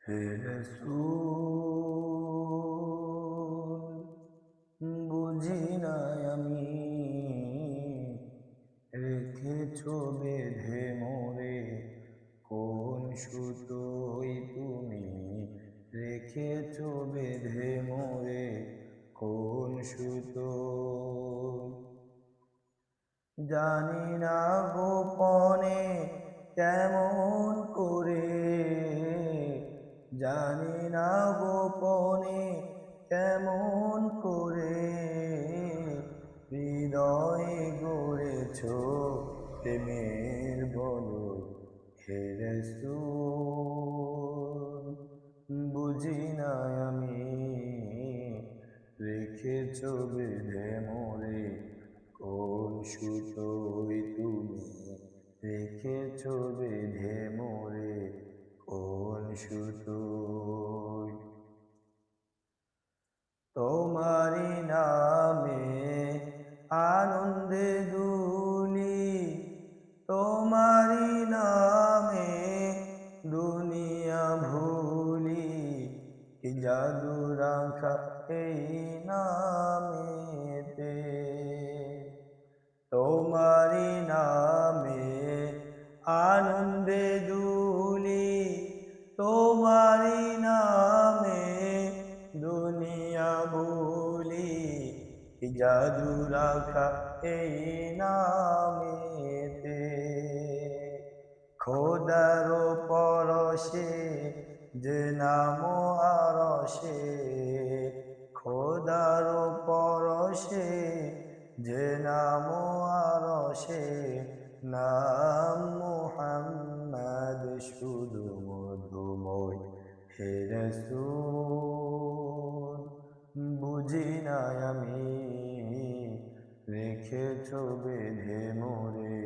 হে রাসূল, বুঝি নাই আমি রেখেছ বেঁধে মোরে কোন সুতোয় তুমি রেখেছ বেঁধে মোরে কোন সুতোয় জানি না গোপনে কেমন করে, জানি না গোপনে কেমন করে হৃদয়ে গড়েছ প্রেমের বলয়। হে রাসূল, বুঝি না আমি রেখেছ বেঁধে মোরে কোন সুতোয় তুমি রেখেছ বেঁধে মোরে কোন সুতোয়। তোমারি নামে আনন্দে দুলি, তোমারি নামে দুনিয়া ভুলি, কি জাদু রাখা এই নামেতে। তোমারি নামে আনন্দে দুলি, তোমারি নামে দুনিয়া ভুলি, কি জাদু রাখা এই নামেতে। খোদার পরশে যে নাম আরশে, খোদার পরশে যে নাম আরশে, নাম মুহাম্মদ শুধু মধুময়। হে রাসূল, বুঝি না আমি রেখেছ বেঁধে মোরে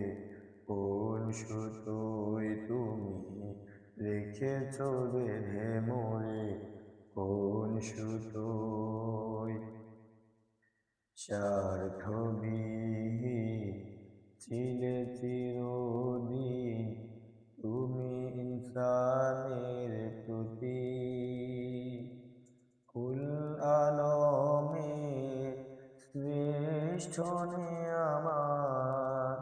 কোন সুতোয় তুমি রেখেছ বেঁধে মোরে কোন সুতোয়। স্বার্থবিহীন ছিলে চিরদিন তুমি ইনসানের প্রতি, কুল আলমের শ্রেষ্ঠ নিয়ামত,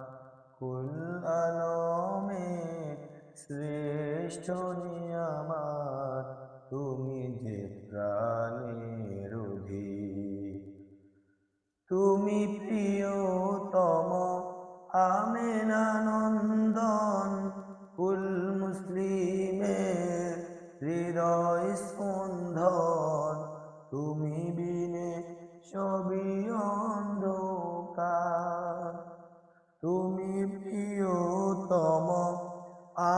কুল আলমের শ্রেষ্ঠ নিয়ামত, তুমি যে প্রাণের অধিক। তুমি প্রিয়তম আমেনা নন্দন, কুল মুসলিমের হৃদয় স্পন্দন, তুমি বিনে সবই অন্ধকার। তুমি প্রিয়তম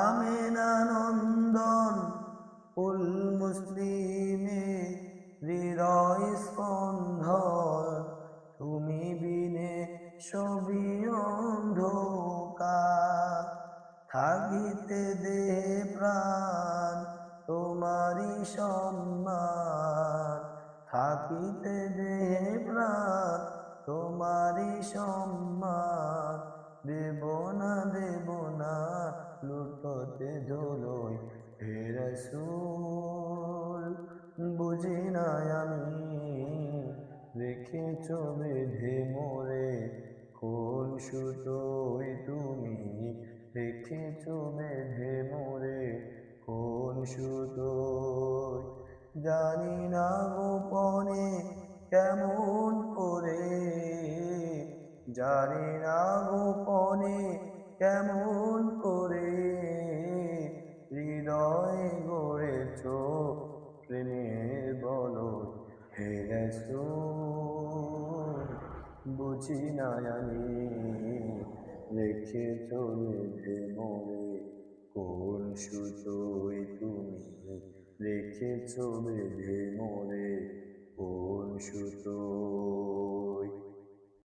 আমেনা নন্দন, কুল মুসলিমের হৃদয় স্পন্দন, তুমি বিনে সবই অন্ধকার। থাকিতে দেহে প্রাণ তোমারি সম্মান, থাকিতে দেহে প্রাণ তোমারি সম্মান, দেব না দেব না লুটোতে ধুলোয়। হে রাসূল, বুঝি না আমি রেখেছ বেঁধে মোরে কোন সুতোয় তুমি রেখেছ বেঁধে মোরে কোন সুতোয়। জানি না গোপনে কেমন করে, জানি না গোপনে কেমন করে হৃদয়ে গড়েছ প্রেমের বলয়। হে রাসূল, বুঝি না আমি রেখেছ বেঁধে মোরে কোন সুতোয় তুমি রেখেছ বেঁধে মোরে কোন সুতোয়।